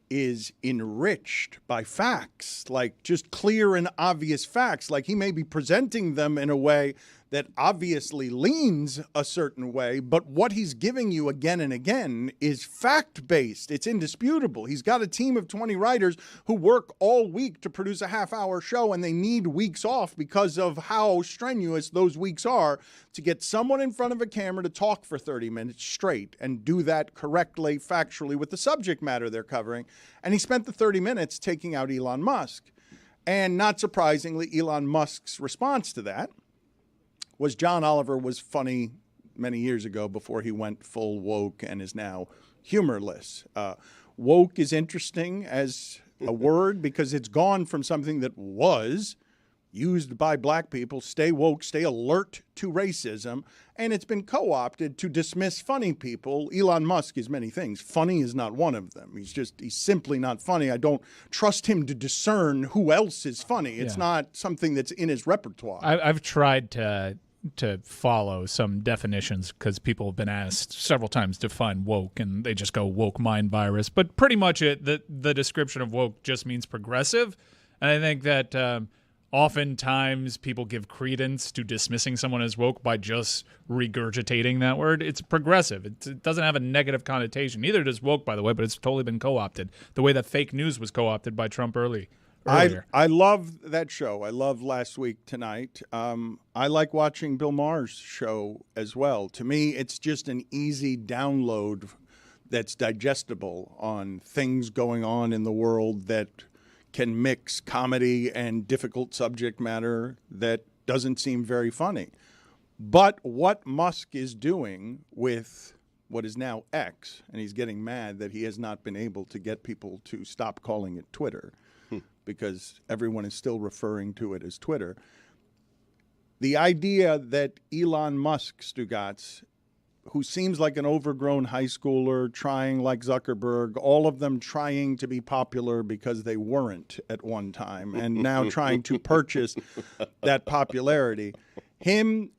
B: is enriched by facts, like just clear and obvious facts. Like he may be presenting them in a way that obviously leans a certain way, but what he's giving you again and again is fact-based. It's indisputable. He's got a team of 20 writers who work all week to produce a half-hour show, and they need weeks off because of how strenuous those weeks are to get someone in front of a camera to talk for 30 minutes straight and do that correctly, factually, with the subject matter they're covering. And he spent the 30 minutes taking out Elon Musk. And not surprisingly, Elon Musk's response to that was John Oliver was funny many years ago before he went full woke and is now humorless. Woke is interesting as a word because it's gone from something that was used by black people, stay woke, stay alert to racism, and it's been co-opted to dismiss funny people. Elon Musk is many things. Funny is not one of them. He's simply not funny. I don't trust him to discern who else is funny. It's not something that's in his repertoire.
G: I've tried to follow some definitions because people have been asked several times to define woke, and they just go woke mind virus. But pretty much the description of woke just means progressive. And I think that oftentimes people give credence to dismissing someone as woke by just regurgitating that word. It's progressive. It doesn't have a negative connotation. Neither does woke, by the way, but it's totally been co-opted. The way that fake news was co-opted by Trump earlier.
B: I love that show. I love Last Week Tonight. I like watching Bill Maher's show as well. To me, it's just an easy download that's digestible on things going on in the world that can mix comedy and difficult subject matter that doesn't seem very funny. But what Musk is doing with what is now X, and he's getting mad that he has not been able to get people to stop calling it Twitter, because everyone is still referring to it as Twitter. The idea that Elon Musk, Stugotz, who seems like an overgrown high schooler, trying like Zuckerberg, all of them trying to be popular because they weren't at one time, and now trying to purchase that popularity. Him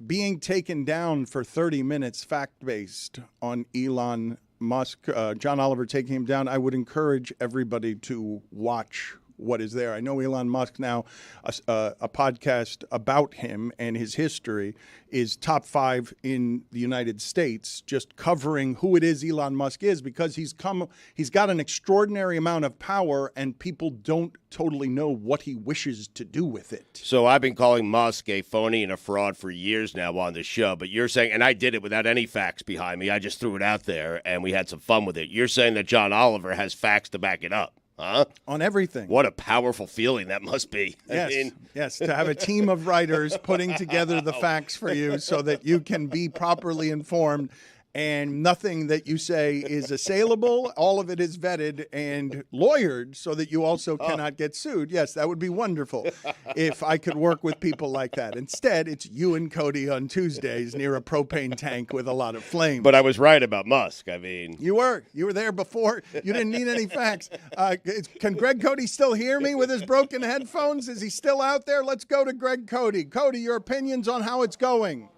B: being taken down for 30 minutes, fact-based, on Elon Musk, John Oliver taking him down, I would encourage everybody to watch what is there. I know Elon Musk now, a podcast about him and his history is top 5 in the United States, just covering who it is Elon Musk is, because he's got an extraordinary amount of power and people don't totally know what he wishes to do with it.
E: So I've been calling Musk a phony and a fraud for years now on the show, but you're saying, and I did it without any facts behind me, I just threw it out there and we had some fun with it. You're saying that John Oliver has facts to back it up. Huh?
B: On everything.
E: What a powerful feeling that must be.
B: Yes, to have a team of writers putting together the facts for you so that you can be properly informed, and nothing that you say is assailable. All of it is vetted and lawyered so that you also cannot get sued. Yes, that would be wonderful if I could work with people like that. Instead, it's you and Cody on Tuesdays near a propane tank with a lot of flame.
E: But I was right about Musk. I mean,
B: you were there before. You didn't need any facts. Can Greg Cody still hear me with his broken headphones? Is he still out there? Let's go to Greg Cody. Cody, your opinions on how it's going?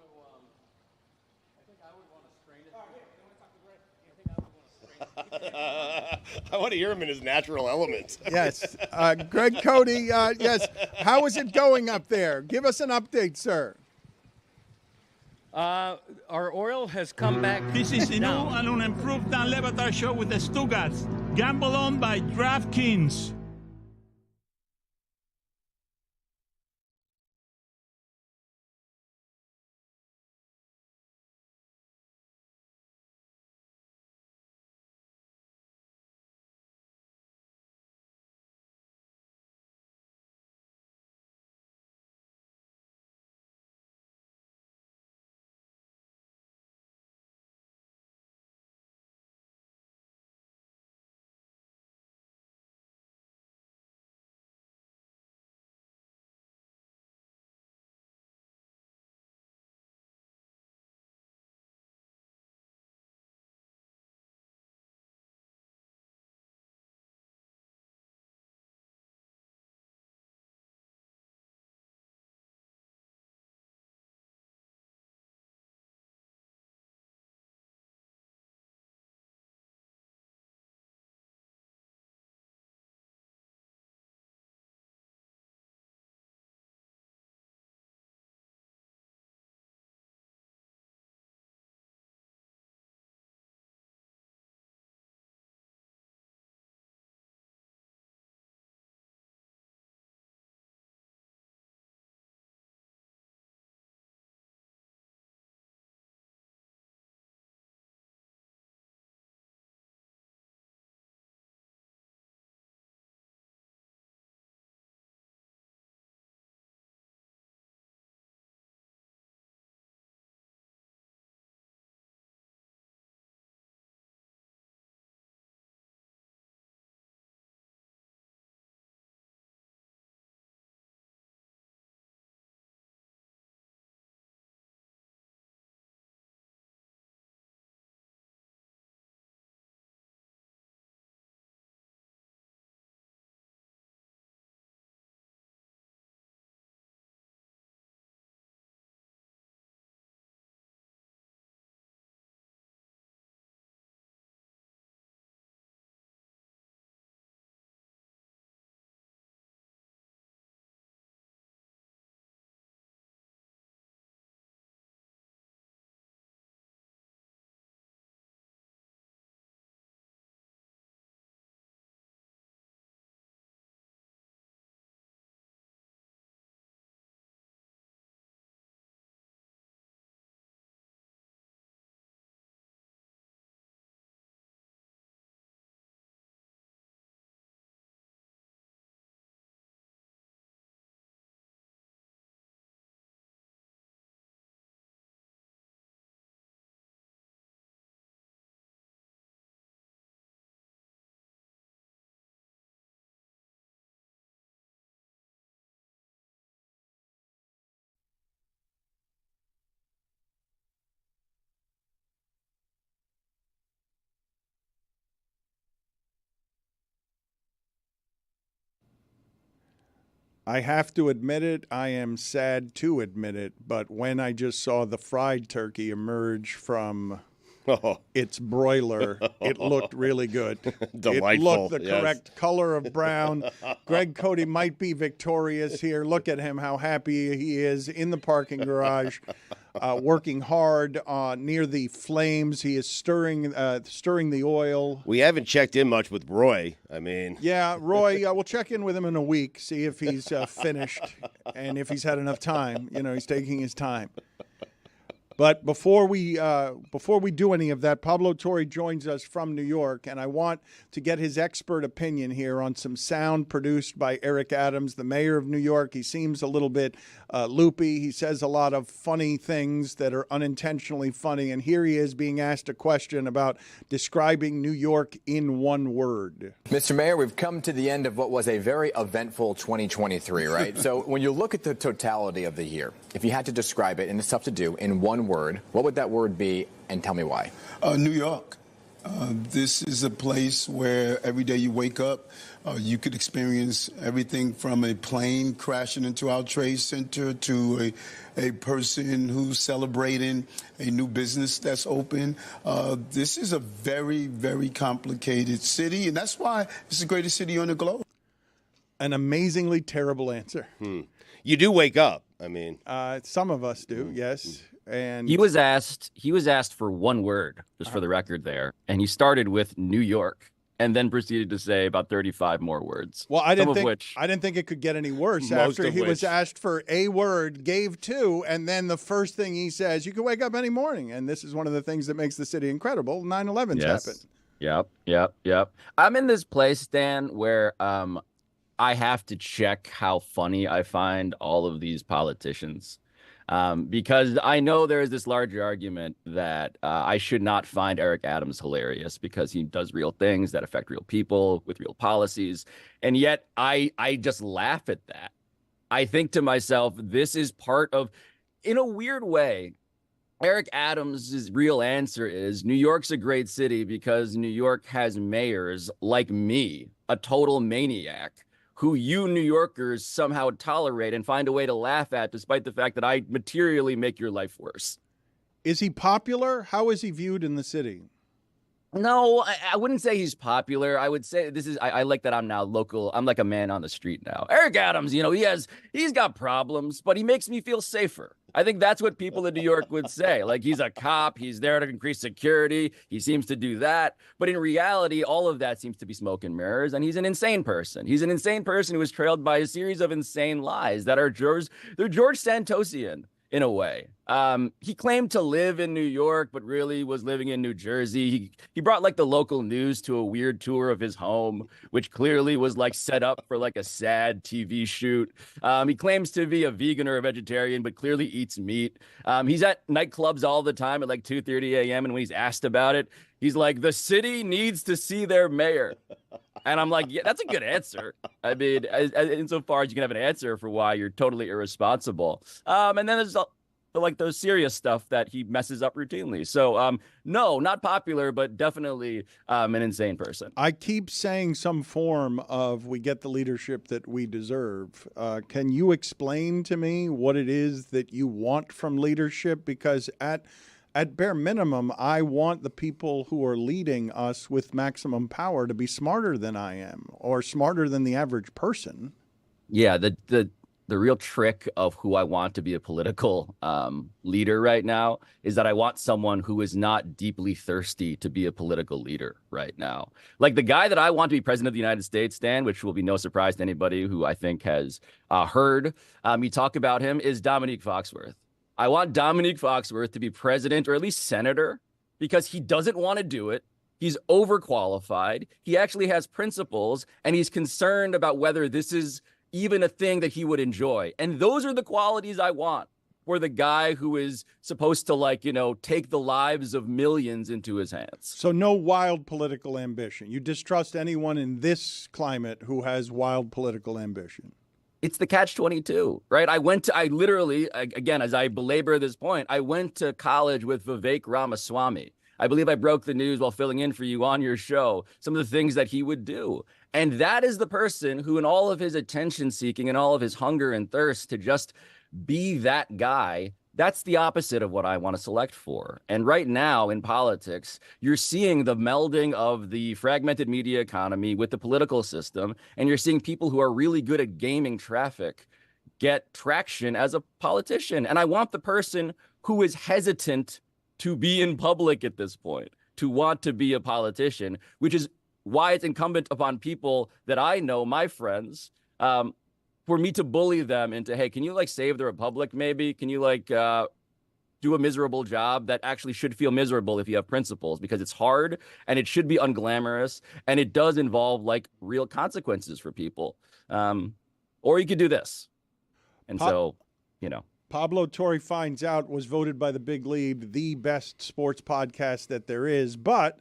E: I want to hear him in his natural element.
B: Yes. Greg Cody, yes. How is it going up there? Give us an update, sir.
F: Our oil has come back.
J: This is the new
F: down.
J: and unimproved Dan Le Batard Show with the Stugotz. Gamble on by DraftKings.
B: I have to admit it, I am sad to admit it, but when I just saw the fried turkey emerge from its broiler, it looked really good.
E: Delightful.
B: It looked the
E: yes.
B: correct color of brown. Greg Cody might be victorious here. Look at him, how happy he is in the parking garage, working hard near the flames. He is stirring the oil.
E: We haven't checked in much with Roy. I mean,
B: Yeah, Roy, we'll check in with him in a week, see if he's finished and if he's had enough time. You know, he's taking his time. But before we do any of that, Pablo Torre joins us from New York, and I want to get his expert opinion here on some sound produced by Eric Adams, the mayor of New York. He seems a little bit loopy. He says a lot of funny things that are unintentionally funny, and here he is being asked a question about describing New York in one word.
L: Mr. Mayor, we've come to the end of what was a very eventful 2023, right? So when you look at the totality of the year, if you had to describe it, and it's tough to do, in one word, what would that word be, and tell me why?
M: New York. This is a place where every day you wake up, you could experience everything from a plane crashing into our trade center to a person who's celebrating a new business that's open. This is a very, very complicated city, and that's why it's the greatest city on the globe.
B: An amazingly terrible answer.
E: You do wake up. I mean,
B: some of us do, yes. And
K: He was asked for one word, just for the record there, and he started with New York and then proceeded to say about 35 more words.
B: Well, I didn't
K: which
B: think it could get any worse.
E: Most
B: After
E: of
B: he was
E: which.
B: asked for a word, gave two, and then the first thing he says, you can wake up any morning. And this is one of the things that makes the city incredible. 9/11's happened.
K: Yep. I'm in this place, Dan, where I have to check how funny I find all of these politicians. Because I know there is this larger argument that I should not find Eric Adams hilarious because he does real things that affect real people with real policies. And yet I just laugh at that. I think to myself, this is part of, in a weird way, Eric Adams' real answer is New York's a great city because New York has mayors like me, a total maniac, who you New Yorkers somehow tolerate and find a way to laugh at, despite the fact that I materially make your life worse.
B: Is he popular? How is he viewed in the city?
K: No, I wouldn't say he's popular. I would say I like that I'm now local. I'm like a man on the street now. Eric Adams, he's got problems, but he makes me feel safer. I think that's what people in New York would say. Like, he's a cop. He's there to increase security. He seems to do that. But in reality, all of that seems to be smoke and mirrors. And he's an insane person. He's an insane person who was trailed by a series of insane lies that are George Santosian in a way. He claimed to live in New York, but really was living in New Jersey. He brought like the local news to a weird tour of his home, which clearly was like set up for like a sad TV shoot. He claims to be a vegan or a vegetarian, but clearly eats meat. He's at nightclubs all the time at like 2:30 a.m. And when he's asked about it, he's like, the city needs to see their mayor. And I'm like, yeah, that's a good answer. I mean, insofar as you can have an answer for why you're totally irresponsible. And then there's like those serious stuff that he messes up routinely. So no, not popular, but definitely an insane person.
B: I keep saying some form of we get the leadership that we deserve. Can you explain to me what it is that you want from leadership? Because at bare minimum, I want the people who are leading us with maximum power to be smarter than I am or smarter than the average person.
K: Yeah, the real trick of who I want to be a political leader right now is that I want someone who is not deeply thirsty to be a political leader right now. Like the guy that I want to be president of the United States, Dan, which will be no surprise to anybody who I think has heard me talk about him, is Dominique Foxworth. I want Dominique Foxworth to be president or at least senator because he doesn't want to do it. He's overqualified. He actually has principles, and he's concerned about whether this is even a thing that he would enjoy. And those are the qualities I want for the guy who is supposed to, take the lives of millions into his hands.
B: So no wild political ambition. You distrust anyone in this climate who has wild political ambition.
K: It's the catch-22, right? I literally, again, as I belabor this point, I went to college with Vivek Ramaswamy. I believe I broke the news while filling in for you on your show, some of the things that he would do. And that is the person who, in all of his attention seeking and all of his hunger and thirst to just be that guy, that's the opposite of what I want to select for. And right now in politics, you're seeing the melding of the fragmented media economy with the political system, and you're seeing people who are really good at gaming traffic get traction as a politician. And I want the person who is hesitant to be in public at this point, to want to be a politician, which is why it's incumbent upon people that I know, my friends, for me to bully them into, hey, can you like save the republic maybe? Can you like do a miserable job that actually should feel miserable if you have principles, because it's hard and it should be unglamorous and it does involve like real consequences for people. Or you could do this. And so, you know.
B: Pablo Torre Finds Out was voted by the Big Lead the best sports podcast that there is, but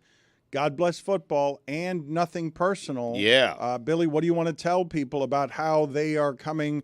B: God Bless Football and Nothing Personal.
E: Yeah.
B: Billy, what do you want to tell people about how they are coming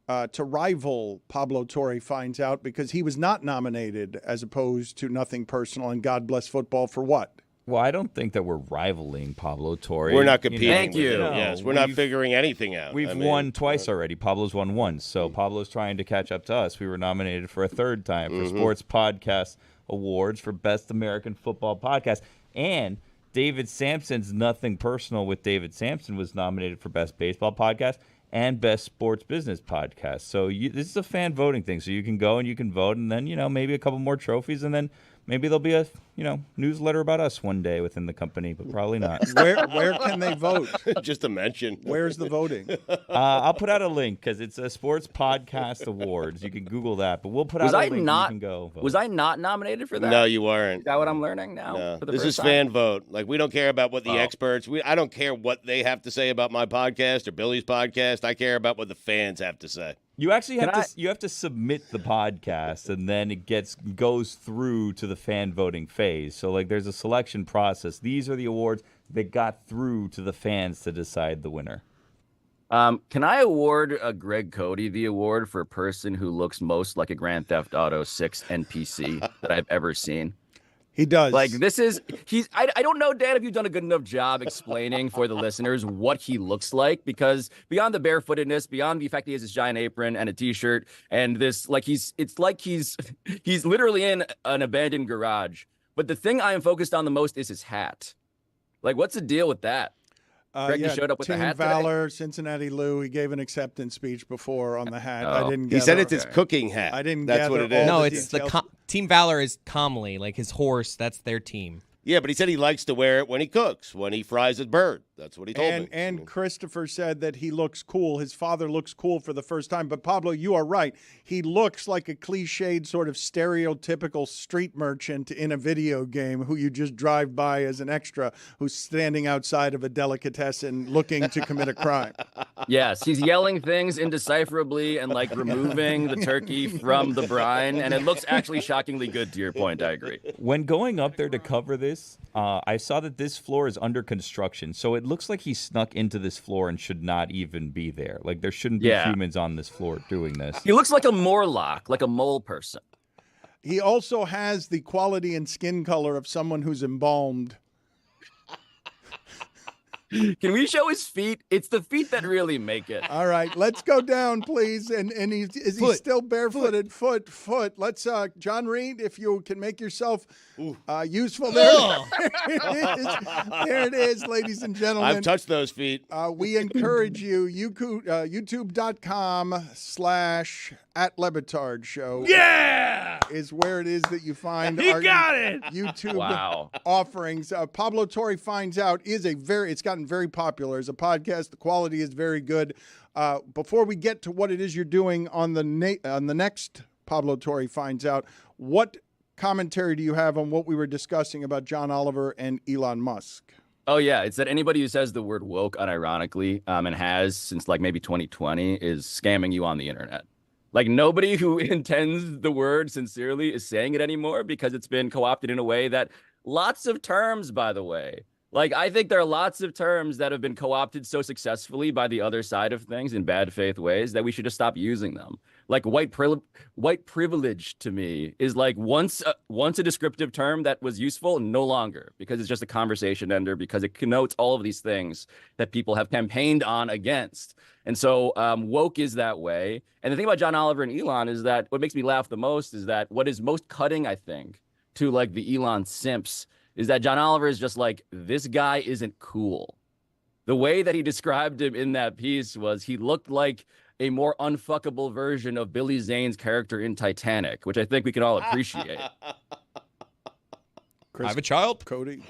B: to rival Pablo Torre Finds Out, because he was not nominated as opposed to Nothing Personal and God Bless Football for what?
C: Well, I don't think that we're rivaling Pablo Torre.
E: We're not competing.
K: Thank you.
E: Yes, we're not figuring anything out.
C: We've won twice already. Pablo's won once, so Pablo's trying to catch up to us. We were nominated for a third time for Sports Podcast Awards for Best American Football Podcast. And David Sampson's Nothing Personal with David Sampson was nominated for Best Baseball Podcast and Best Sports Business Podcast. So this is a fan voting thing. So you can go and you can vote, and then, maybe a couple more trophies, and then maybe there'll be a, newsletter about us one day within the company, but probably not.
B: Where can they vote?
E: Just a mention.
B: Where's the voting?
C: I'll put out a link because it's a Sports Podcast Awards. You can Google that, but we'll put out a link. You can go vote.
K: Was I not nominated for that?
E: No, you weren't.
K: Is that what I'm learning now?
E: No.
K: For the
E: This
K: first
E: is
K: time?
E: fan vote. Like, we don't care about what the experts. I don't care what they have to say about my podcast or Billy's podcast. I care about what the fans have to say.
C: You actually have to submit the podcast, and then it goes through to the fan voting phase. So like there's a selection process. These are the awards that got through to the fans to decide the winner.
K: Can I award Greg Cody the award for a person who looks most like a Grand Theft Auto 6 NPC that I've ever seen?
B: He does.
K: Like I don't know, Dan, if you've done a good enough job explaining for the listeners what he looks like, because beyond the barefootedness, beyond the fact he has this giant apron and a t-shirt and this, like he's literally in an abandoned garage. But the thing I am focused on the most is his hat. Like, what's the deal with that? Greg just showed up with
B: Team
K: the hat
B: Valor,
K: today?
B: Cincinnati Lou. He gave an acceptance speech before on the hat.
K: Oh.
B: I didn't.
E: He said
B: gather-
E: it's his cooking hat.
B: I didn't.
E: That's
B: gather
E: what it
B: all
E: is.
D: No,
B: the
D: it's
B: details.
D: Team Valor is Comley, like his horse. That's their team.
E: Yeah, but he said he likes to wear it when he cooks, when he fries a bird. That's what he told me.
B: And Christopher said that he looks cool. His father looks cool for the first time. But Pablo, you are right. He looks like a cliched sort of stereotypical street merchant in a video game who you just drive by as an extra who's standing outside of a delicatessen looking to commit a crime.
K: Yes, he's yelling things indecipherably and like removing the turkey from the brine, and it looks actually shockingly good, to your point. I agree.
C: When going up there to cover this, I saw that this floor is under construction, so it looks like he snuck into this floor and should not even be there. Like, there shouldn't be humans on this floor doing this.
K: He looks like a Morlock, like a mole person.
B: He also has the quality and skin color of someone who's embalmed.
K: Can we show his feet? It's the feet that really make it.
B: All right, let's go down, please. And is he still barefooted? Foot. Let's, John Reed, if you can make yourself useful there. There it is, ladies and gentlemen.
E: I've touched those feet.
B: We encourage you, youtube.com/@Le Batard Show.
J: Yeah!
B: Is where it is that you find
J: He
B: our
J: got it!
B: YouTube offerings. Pablo Torre Finds Out is it's gotten very popular as a podcast. The quality is very good. Before we get to what it is you're doing on the next Pablo Torre Finds Out, what commentary do you have on what we were discussing about John Oliver and Elon Musk?
K: Oh, yeah. It's that anybody who says the word woke unironically and has since like maybe 2020 is scamming you on the internet. Like, nobody who intends the word sincerely is saying it anymore because it's been co-opted in a way that lots of terms, by the way, Like, I think there are lots of terms that have been co-opted so successfully by the other side of things in bad faith ways that we should just stop using them. Like white privilege to me is like once a descriptive term that was useful, no longer, because it's just a conversation ender, because it connotes all of these things that people have campaigned on against. And so woke is that way. And the thing about John Oliver and Elon is that what makes me laugh the most is that what is most cutting, I think, to like the Elon simps is that John Oliver is just like, this guy isn't cool. The way that he described him in that piece was he looked like a more unfuckable version of Billy Zane's character in Titanic, which I think we can all appreciate.
D: I have a child.
B: Cody.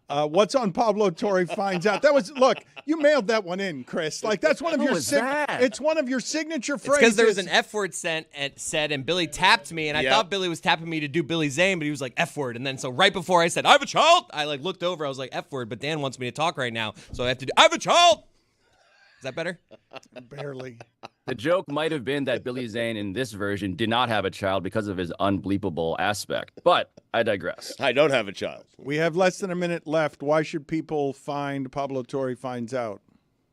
B: What's on Pablo Torre finds out. That was, look, you mailed that one in, Chris. Like, that's one of your it's one of your signature phrases.
D: Because there was an F word said, and Billy tapped me, and I thought Billy was tapping me to do Billy Zane, but he was like F word. And then so right before I said I have a child, I like looked over, I was like F word, but Dan wants me to talk right now, so I have to do I have a child. Is that better?
B: Barely.
K: The joke might have been that Billy Zane in this version did not have a child because of his unbleepable aspect. But I digress.
E: I don't have a child.
B: We have less than a minute left. Why should people find Pablo Torre Finds Out?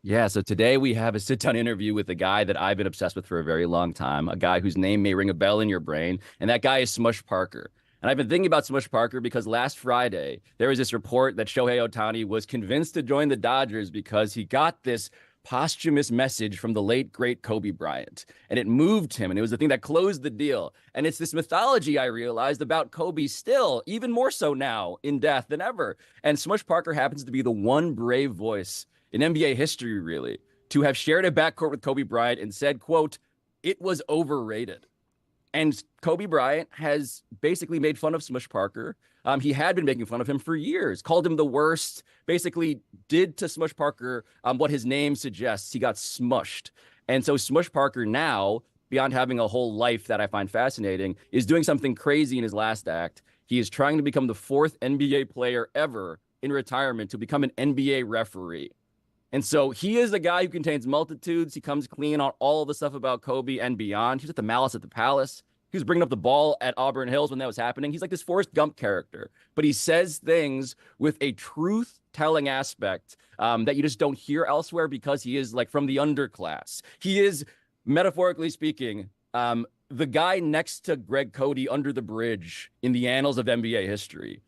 K: Yeah, so today we have a sit-down interview with a guy that I've been obsessed with for a very long time, a guy whose name may ring a bell in your brain, and that guy is Smush Parker. And I've been thinking about Smush Parker because last Friday, there was this report that Shohei Ohtani was convinced to join the Dodgers because he got this posthumous message from the late, great Kobe Bryant. And it moved him, and it was the thing that closed the deal. And it's this mythology, I realized, about Kobe still, even more so now, in death than ever. And Smush Parker happens to be the one brave voice in NBA history, really, to have shared a backcourt with Kobe Bryant and said, quote, it was overrated. And Kobe Bryant has basically made fun of Smush Parker. He had been making fun of him for years, called him the worst, basically did to Smush Parker what his name suggests. He got smushed. And so Smush Parker now, beyond having a whole life that I find fascinating, is doing something crazy in his last act. He is trying to become the 4th NBA player ever in retirement to become an NBA referee. And so he is a guy who contains multitudes. He comes clean on all of the stuff about Kobe and beyond. He was at the Malice at the Palace. He was bringing up the ball at Auburn Hills when that was happening. He's like this Forrest Gump character, but he says things with a truth-telling aspect that you just don't hear elsewhere because he is like from the underclass. He is, metaphorically speaking, the guy next to Greg Cody under the bridge in the annals of NBA history.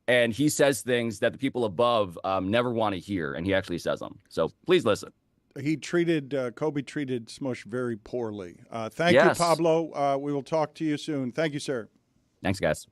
K: And he says things that the people above never want to hear, and he actually says them. So please listen.
B: Kobe treated Smush very poorly. Thank you, Pablo. We will talk to you soon. Thank you, sir.
K: Thanks, guys.